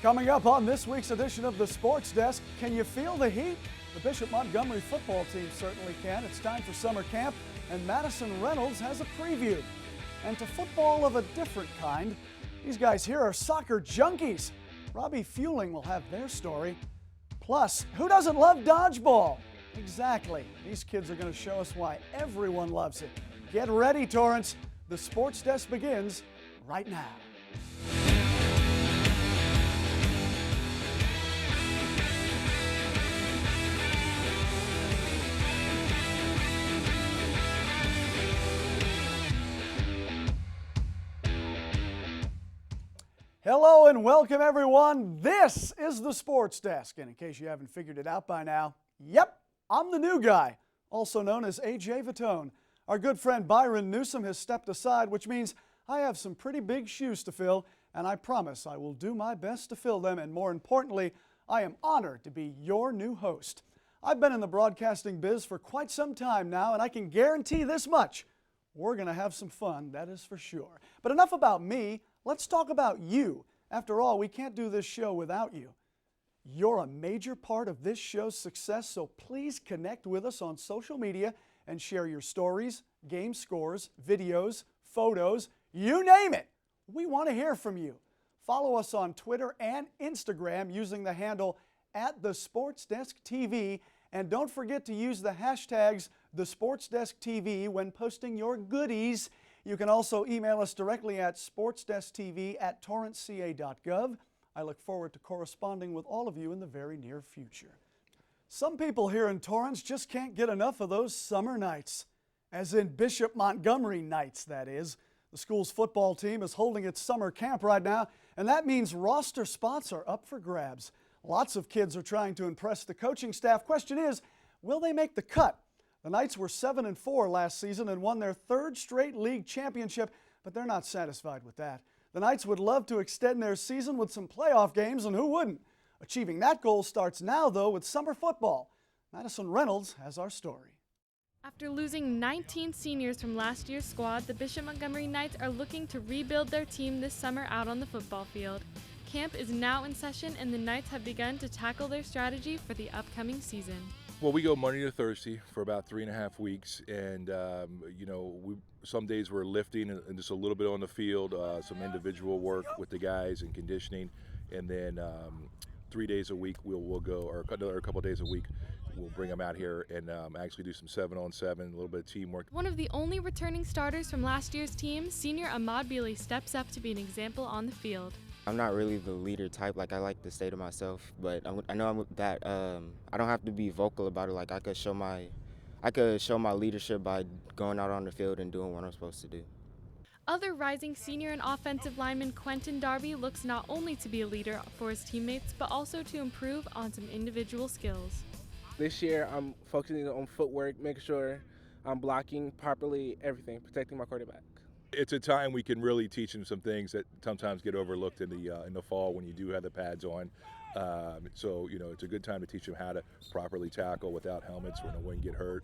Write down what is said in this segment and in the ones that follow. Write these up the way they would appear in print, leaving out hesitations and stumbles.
Coming up on this week's edition of the Sports Desk, can you feel the heat? The Bishop Montgomery football team certainly can. It's time for summer camp, and Madison Reynolds has a preview. And to football of a different kind, these guys here are soccer junkies. Robbie Fueling will have their story. Plus, who doesn't love dodgeball? Exactly. These kids are going to show us why everyone loves it. Get ready, Torrance. The Sports Desk begins right now. Hello and welcome, everyone. This is the Sports Desk. And in case you haven't figured it out by now, yep, I'm the new guy, also known as A.J. Vitone. Our good friend Byron Newsom has stepped aside, which means I have some pretty big shoes to fill, and I promise I will do my best to fill them, and more importantly, I am honored to be your new host. I've been in the broadcasting biz for quite some time now, and I can guarantee this much. We're going to have some fun, that is for sure. But enough about me. Let's talk about you. After all, we can't do this show without you. You're a major part of this show's success, so please connect with us on social media and share your stories, game scores, videos, photos, you name it. We want to hear from you. Follow us on Twitter and Instagram using the handle @TheSportsDeskTV, and don't forget to use the hashtags TheSportsDeskTV when posting your goodies. You can also email us directly at sportsdesktv@torranceca.gov. I look forward to corresponding with all of you in the very near future. Some people here in Torrance just can't get enough of those summer nights, as in Bishop Montgomery nights, that is. The school's football team is holding its summer camp right now, and that means roster spots are up for grabs. Lots of kids are trying to impress the coaching staff. Question is, will they make the cut? The Knights were 7-4 last season and won their third straight league championship, but they're not satisfied with that. The Knights would love to extend their season with some playoff games, and who wouldn't? Achieving that goal starts now, though, with summer football. Madison Reynolds has our story. After losing 19 seniors from last year's squad, the Bishop Montgomery Knights are looking to rebuild their team this summer out on the football field. Camp is now in session, and the Knights have begun to tackle their strategy for the upcoming season. Well, we go Monday to Thursday for about 3.5 weeks, and some days we're lifting and just a little bit on the field, some individual work with the guys and conditioning, and then 3 days a week we'll go, or a couple of days a week, we'll bring them out here and actually do some 7-on-7, a little bit of teamwork. One of the only returning starters from last year's team, senior Ahmad Bealey steps up to be an example on the field. I'm not really the leader type. Like, I like to stay to myself, but I know that I don't have to be vocal about it. Like, I could show my leadership by going out on the field and doing what I'm supposed to do. Other rising senior and offensive lineman Quentin Darby looks not only to be a leader for his teammates, but also to improve on some individual skills. This year, I'm focusing on footwork, making sure I'm blocking properly, everything, protecting my quarterback. It's a time we can really teach them some things that sometimes get overlooked in the fall when you do have the pads on. So it's a good time to teach them how to properly tackle without helmets when no one get hurt.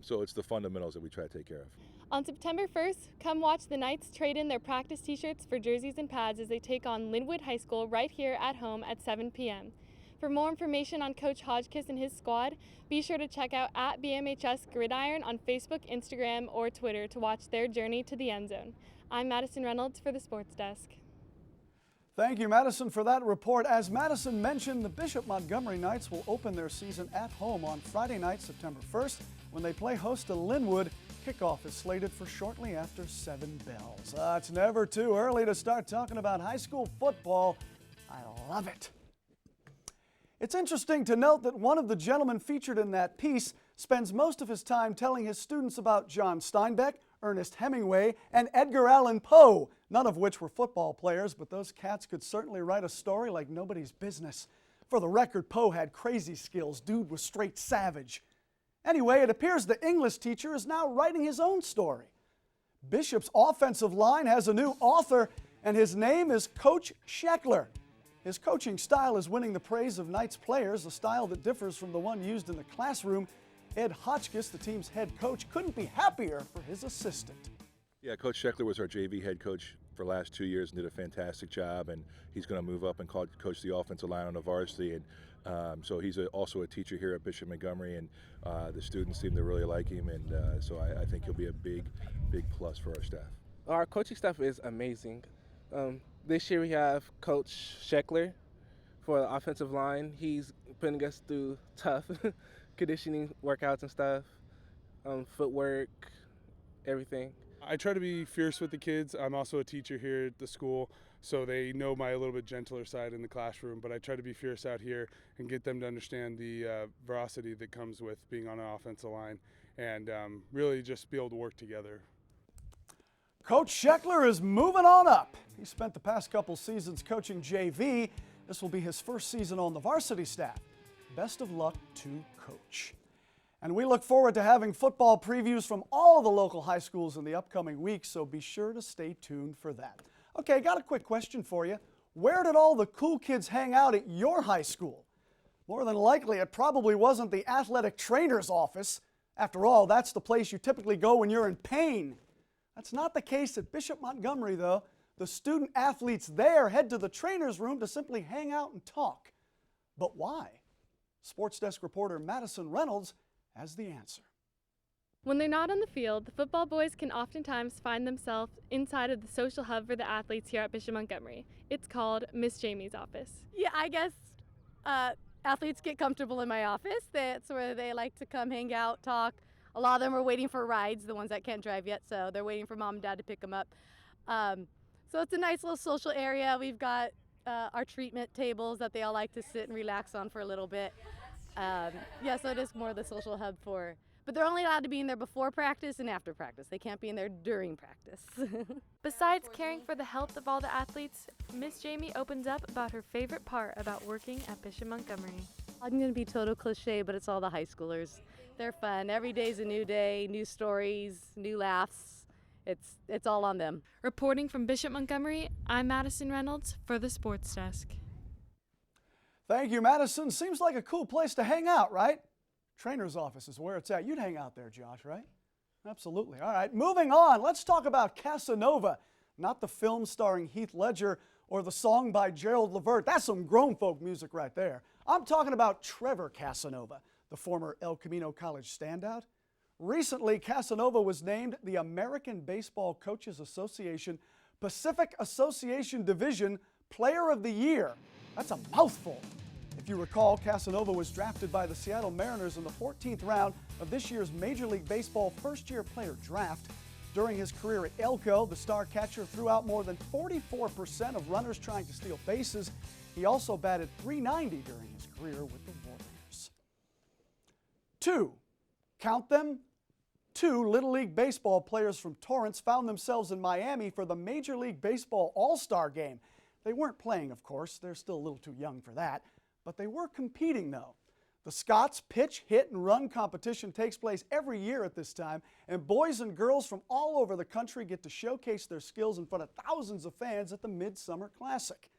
So it's the fundamentals that we try to take care of. On September 1st, come watch the Knights trade in their practice t-shirts for jerseys and pads as they take on Linwood High School right here at home at 7 p.m. For more information on Coach Hodgkiss and his squad, be sure to check out @BMHS Gridiron on Facebook, Instagram, or Twitter to watch their journey to the end zone. I'm Madison Reynolds for the Sports Desk. Thank you, Madison, for that report. As Madison mentioned, the Bishop Montgomery Knights will open their season at home on Friday night, September 1st, when they play host to Linwood. Kickoff is slated for shortly after 7 bells. It's never too early to start talking about high school football. I love it. It's interesting to note that one of the gentlemen featured in that piece spends most of his time telling his students about John Steinbeck, Ernest Hemingway, and Edgar Allan Poe, none of which were football players, but those cats could certainly write a story like nobody's business. For the record, Poe had crazy skills. Dude was straight savage. Anyway, it appears the English teacher is now writing his own story. Bishop's offensive line has a new author, and his name is Coach Sheckler. His coaching style is winning the praise of Knights players, a style that differs from the one used in the classroom. Ed Hotchkiss, the team's head coach, couldn't be happier for his assistant. Yeah, Coach Sheckler was our JV head coach for the last 2 years and did a fantastic job, and he's going to move up and coach the offensive line on the varsity. And so he's also a teacher here at Bishop Montgomery, and the students seem to really like him, and so I think he'll be a big plus for our staff. Our coaching staff is amazing. This year we have Coach Sheckler for the offensive line. He's putting us through tough conditioning workouts and stuff, footwork, everything. I try to be fierce with the kids. I'm also a teacher here at the school, so they know my a little bit gentler side in the classroom, but I try to be fierce out here and get them to understand the veracity that comes with being on an offensive line, and really just be able to work together. Coach Sheckler is moving on up. He spent the past couple seasons coaching JV. This will be his first season on the varsity staff. Best of luck to Coach. And we look forward to having football previews from all the local high schools in the upcoming weeks, so be sure to stay tuned for that. Okay, got a quick question for you. Where did all the cool kids hang out at your high school? More than likely, it probably wasn't the athletic trainer's office. After all, that's the place you typically go when you're in pain. That's not the case at Bishop Montgomery, though. The student athletes there head to the trainer's room to simply hang out and talk. But why? Sports Desk reporter Madison Reynolds has the answer. When they're not on the field, the football boys can oftentimes find themselves inside of the social hub for the athletes here at Bishop Montgomery. It's called Miss Jamie's office. Yeah, I guess athletes get comfortable in my office. That's where they like to come hang out, talk. A lot of them are waiting for rides, the ones that can't drive yet, so they're waiting for mom and dad to pick them up. So it's a nice little social area. We've got our treatment tables that they all like to sit and relax on for a little bit. Yeah, so it is more the social hub but they're only allowed to be in there before practice and after practice. They can't be in there during practice. Besides caring for the health of all the athletes, Miss Jamie opens up about her favorite part about working at Bishop Montgomery. I'm going to be total cliche, but it's all the high schoolers. They're fun. Every day's a new day, new stories, new laughs. It's all on them. Reporting from Bishop Montgomery, I'm Madison Reynolds for the Sports Desk. Thank you, Madison. Seems like a cool place to hang out, right? Trainer's office is where it's at. You'd hang out there, Josh, right? Absolutely. All right, moving on. Let's talk about Casanova, not the film starring Heath Ledger or the song by Gerald Levert. That's some grown folk music right there. I'm talking about Trevor Casanova, the former El Camino College standout. Recently, Casanova was named the American Baseball Coaches Association Pacific Association Division Player of the Year. That's a mouthful. If you recall, Casanova was drafted by the Seattle Mariners in the 14th round of this year's Major League Baseball first-year player draft. During his career at Elko, the star catcher threw out more than 44% of runners trying to steal bases. He also batted .390 during his career with the Warriors. Count them, two Little League Baseball players from Torrance found themselves in Miami for the Major League Baseball All-Star Game. They weren't playing, of course. They're still a little too young for that. But they were competing, though. The Scots pitch, hit, and run competition takes place every year at this time, and boys and girls from all over the country get to showcase their skills in front of thousands of fans at the Midsummer Classic.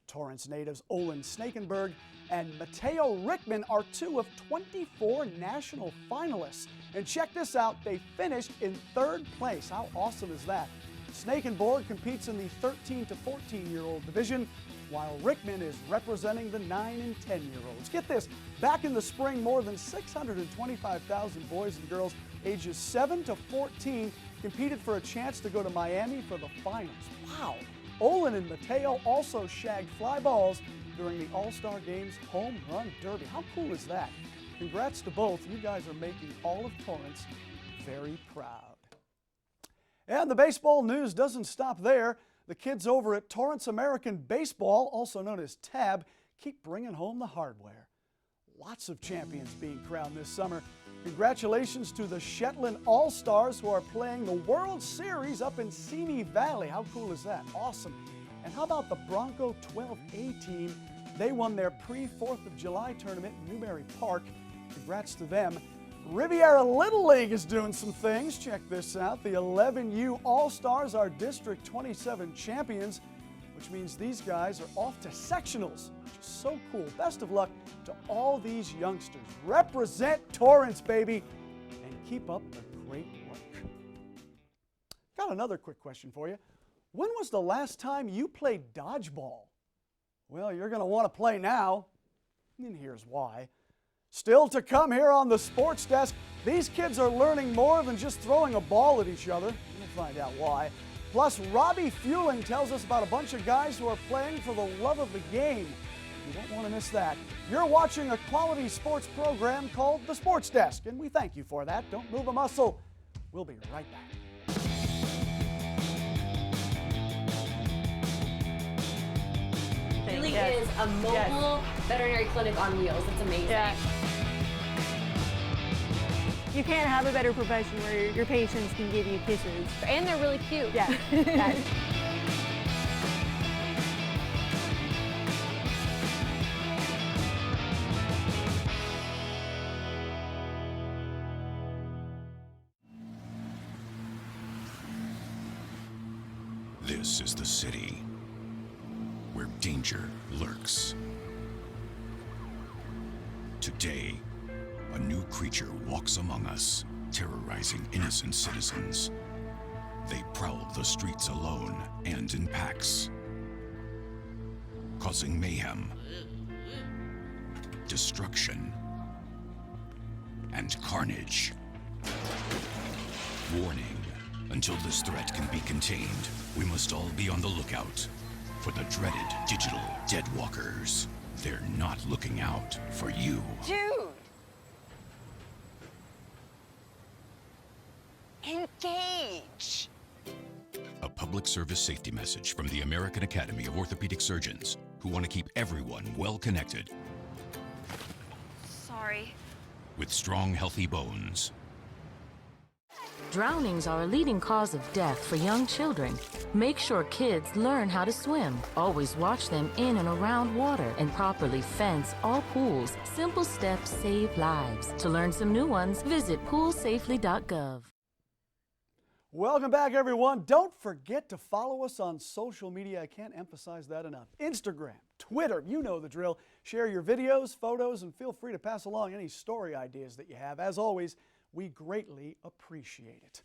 Torrance natives Olin Snakenberg and Mateo Rickman are two of 24 national finalists. And check this out, they finished in third place. How awesome is that? Snakenberg competes in the 13 to 14-year-old division, while Rickman is representing the 9 and 10-year-olds. Get this, back in the spring, more than 625,000 boys and girls ages 7 to 14 competed for a chance to go to Miami for the finals. Wow! Olin and Mateo also shagged fly balls during the All-Star Game's Home Run Derby. How cool is that? Congrats to both. You guys are making all of Torrance very proud. And the baseball news doesn't stop there. The kids over at Torrance American Baseball, also known as TABB, keep bringing home the hardware. Lots of champions being crowned this summer. Congratulations to the Shetland All-Stars who are playing the World Series up in Simi Valley. How cool is that? Awesome. And how about the Bronco 12A team? They won their pre-4th of July tournament in Newberry Park. Congrats to them. Riviera Little League is doing some things. Check this out. The 11U All-Stars are District 27 champions, which means these guys are off to sectionals, which is so cool. Best of luck to all these youngsters. Represent Torrance, baby, and keep up the great work. Got another quick question for you. When was the last time you played dodgeball? Well, you're going to want to play now, and here's why. Still to come here on the Sports Desk, these kids are learning more than just throwing a ball at each other. We'll find out why. Plus, Robbie Fueling tells us about a bunch of guys who are playing for the love of the game. You don't want to miss that. You're watching a quality sports program called the Sports Desk, and we thank you for that. Don't move a muscle. We'll be right back. It really is a mobile veterinary clinic on wheels. It's amazing. Yeah. You can't have a better profession where your patients can give you kisses. And they're really cute. Yeah. Yeah. This is the city where danger lurks. Today, a new creature walks among us, terrorizing innocent citizens. They prowl the streets alone and in packs, causing mayhem, destruction, and carnage. Warning, until this threat can be contained, we must all be on the lookout for the dreaded digital deadwalkers. They're not looking out for you. Dude! Engage! A public service safety message from the American Academy of Orthopedic Surgeons, who want to keep everyone well connected. Sorry. With strong, healthy bones. Drownings are a leading cause of death for young children. Make sure kids learn how to swim. Always watch them in and around water and properly fence all pools. Simple steps save lives. To learn some new ones, visit poolsafely.gov. Welcome back, everyone. Don't forget to follow us on social media. I can't emphasize that enough. Instagram, Twitter, you know the drill. Share your videos, photos, and feel free to pass along any story ideas that you have. As always, we greatly appreciate it.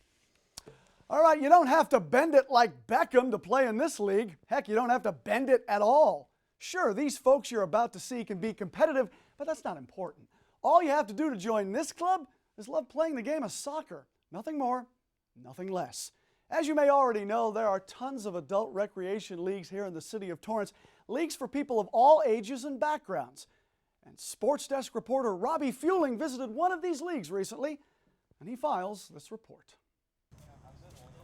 All right, you don't have to bend it like Beckham to play in this league. Heck, you don't have to bend it at all. Sure, these folks you're about to see can be competitive, but that's not important. All you have to do to join this club is love playing the game of soccer. Nothing more, nothing less. As you may already know, there are tons of adult recreation leagues here in the City of Torrance, leagues for people of all ages and backgrounds. And Sports Desk reporter Robbie Fueling visited one of these leagues recently, and he files this report.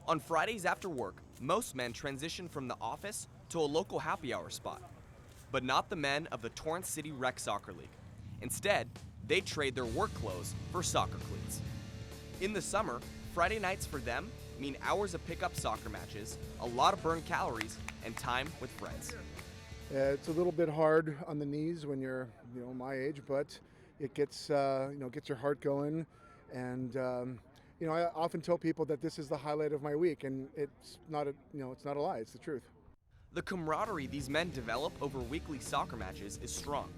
On Fridays after work, most men transition from the office to a local happy hour spot. But not the men of the Torrance City Rec Soccer League. Instead, they trade their work clothes for soccer cleats. In the summer, Friday nights for them mean hours of pickup soccer matches, a lot of burned calories, and time with friends. It's a little bit hard on the knees when you're, my age, but it gets, gets your heart going. And, I often tell people that this is the highlight of my week, and it's not a lie, it's the truth. The camaraderie these men develop over weekly soccer matches is strong.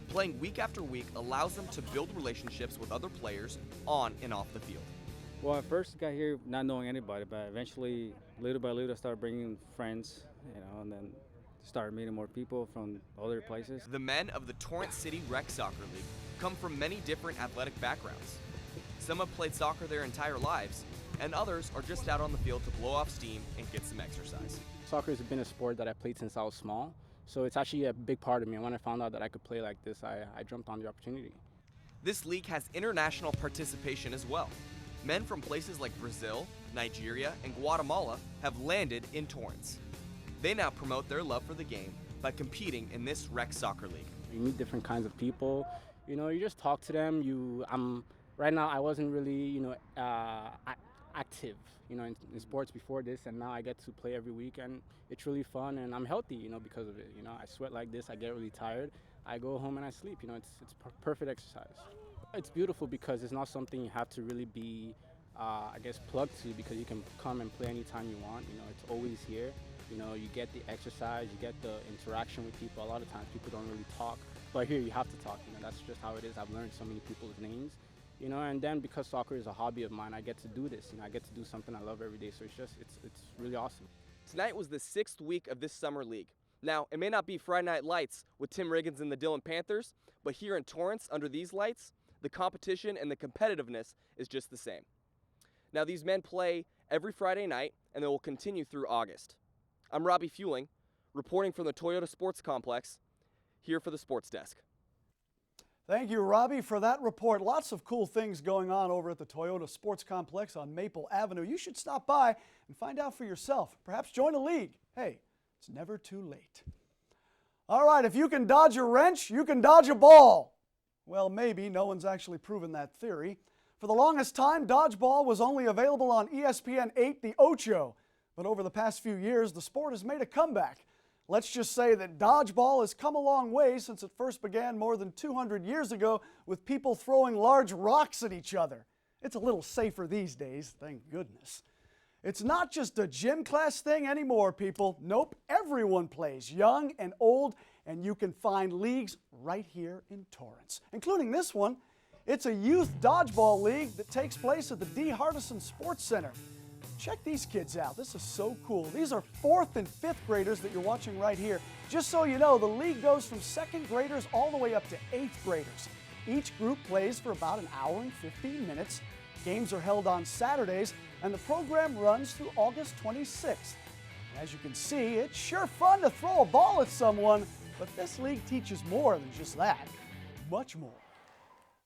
Playing week after week allows them to build relationships with other players on and off the field. Well, I first got here not knowing anybody, but eventually, little by little, I started bringing friends, and then started meeting more people from other places. The men of the Torrance City Rec Soccer League come from many different athletic backgrounds. Some have played soccer their entire lives, and others are just out on the field to blow off steam and get some exercise. Soccer has been a sport that I played since I was small, so it's actually a big part of me. And when I found out that I could play like this, I jumped on the opportunity. This league has international participation as well. Men from places like Brazil, Nigeria, and Guatemala have landed in Torrance. They now promote their love for the game by competing in this rec soccer league. You meet different kinds of people. You just talk to them. Right now, I wasn't really, active, in sports before this, and now I get to play every week, and it's really fun, and I'm healthy, because of it. I sweat like this, I get really tired, I go home and I sleep. It's perfect exercise. It's beautiful because it's not something you have to really be, plugged to, because you can come and play anytime you want. It's always here. You get the exercise, you get the interaction with people. A lot of times people don't really talk, but here you have to talk. That's just how it is. I've learned so many people's names. And then because soccer is a hobby of mine, I get to do this. I get to do something I love every day. So it's really awesome. Tonight was the 6th week of this summer league. Now, it may not be Friday Night Lights with Tim Riggins and the Dillon Panthers, but here in Torrance, under these lights, the competition and the competitiveness is just the same. Now, these men play every Friday night, and they will continue through August. I'm Robbie Fueling, reporting from the Toyota Sports Complex, here for the Sports Desk. Thank you, Robbie, for that report. Lots of cool things going on over at the Toyota Sports Complex on Maple Avenue. You should stop by and find out for yourself. Perhaps join a league. Hey, it's never too late. All right, if you can dodge a wrench, you can dodge a ball. Well, maybe. No one's actually proven that theory. For the longest time, dodgeball was only available on ESPN 8, the Ocho. But over the past few years, the sport has made a comeback. Let's just say that dodgeball has come a long way since it first began more than 200 years ago with people throwing large rocks at each other. It's a little safer these days, thank goodness. It's not just a gym class thing anymore, people. Nope, everyone plays, young and old, and you can find leagues right here in Torrance, including this one. It's a youth dodgeball league that takes place at the D. Hardison Sports Center. Check these kids out. This is so cool. These are 4th and 5th graders that you're watching right here. Just so you know, the league goes from 2nd graders all the way up to 8th graders. Each group plays for about an hour and 15 minutes. Games are held on Saturdays, and the program runs through August 26th. And as you can see, it's sure fun to throw a ball at someone, but this league teaches more than just that. Much more.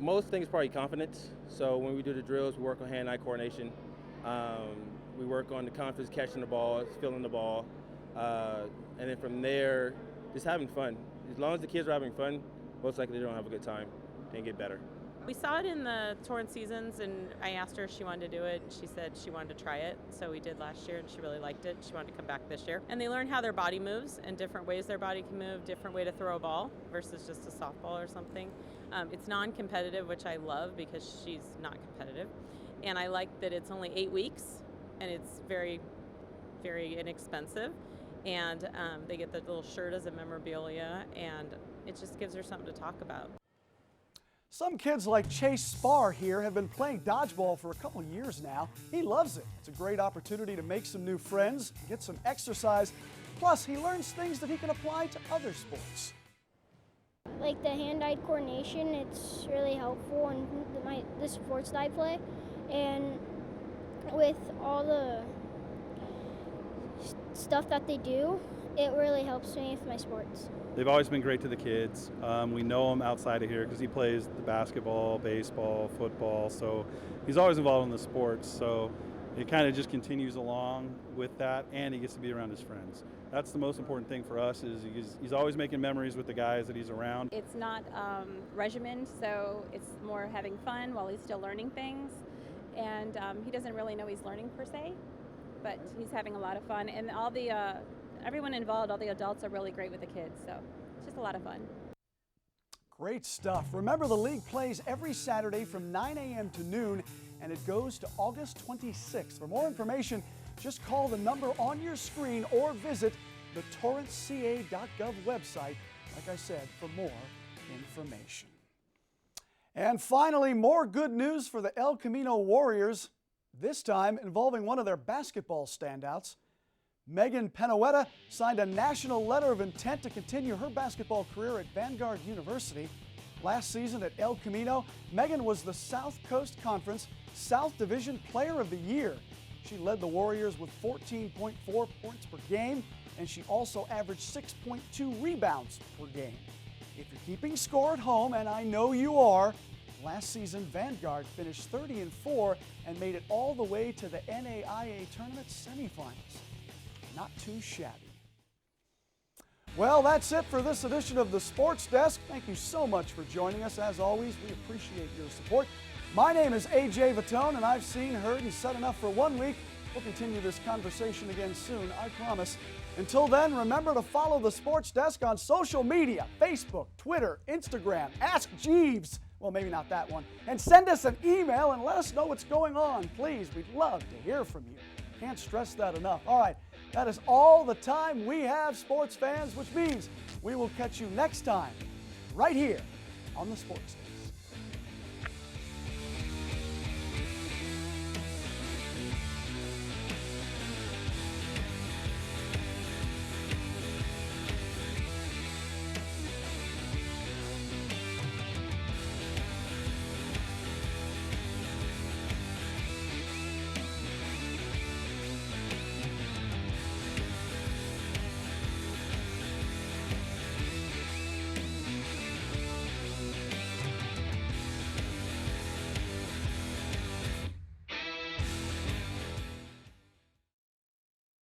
Most things probably confidence. So when we do the drills, we work on hand-eye coordination. We work on the confidence catching the ball, feeling the ball, and then from there, just having fun. As long as the kids are having fun, most likely they don't have a good time and get better. We saw it in the Torrance seasons, and I asked her if she wanted to do it, and she said she wanted to try it. So we did last year, and she really liked it. She wanted to come back this year. And they learn how their body moves and different ways their body can move, different way to throw a ball versus just a softball or something. It's non-competitive, which I love because she's not competitive. And I like that it's only 8 weeks, and it's very, very inexpensive. And they get the little shirt as a memorabilia, and it just gives her something to talk about. Some kids like Chase Spar here have been playing dodgeball for a couple years now. He loves it. It's a great opportunity to make some new friends, get some exercise, plus he learns things that he can apply to other sports. Like the hand-eye coordination, it's really helpful in the sports that I play. And with all the stuff that they do, it really helps me with my sports. They've always been great to the kids. We know him outside of here because he plays the basketball, baseball, football, so he's always involved in the sports. So it kind of just continues along with that, and he gets to be around his friends. That's the most important thing for us, is he's always making memories with the guys that he's around. It's not regimented, so it's more having fun while he's still learning things. And he doesn't really know he's learning per se, but he's having a lot of fun. And all the everyone involved, all the adults are really great with the kids, so it's just a lot of fun. Great stuff. Remember, the league plays every Saturday from 9 a.m. to noon, and it goes to August 26th. For more information, just call the number on your screen or visit the torranceca.gov website, like I said, for more information. And finally, more good news for the El Camino Warriors, this time involving one of their basketball standouts. Meghan Peneueta signed a national letter of intent to continue her basketball career at Vanguard University. Last season at El Camino, Meghan was the South Coast Conference South Division Player of the Year. She led the Warriors with 14.4 points per game, and she also averaged 6.2 rebounds per game. If you're keeping score at home, and I know you are, last season Vanguard finished 30-4 and made it all the way to the NAIA tournament semifinals. Not too shabby. Well, that's it for this edition of the Sports Desk. Thank you so much for joining us. As always, we appreciate your support. My name is A.J. Vitone, and I've seen, heard, and said enough for 1 week. We'll continue this conversation again soon, I promise. Until then, remember to follow the Sports Desk on social media, Facebook, Twitter, Instagram, Ask Jeeves. Well, maybe not that one. And send us an email and let us know what's going on. Please, we'd love to hear from you. Can't stress that enough. All right, that is all the time we have, sports fans, which means we will catch you next time right here on the Sports Desk.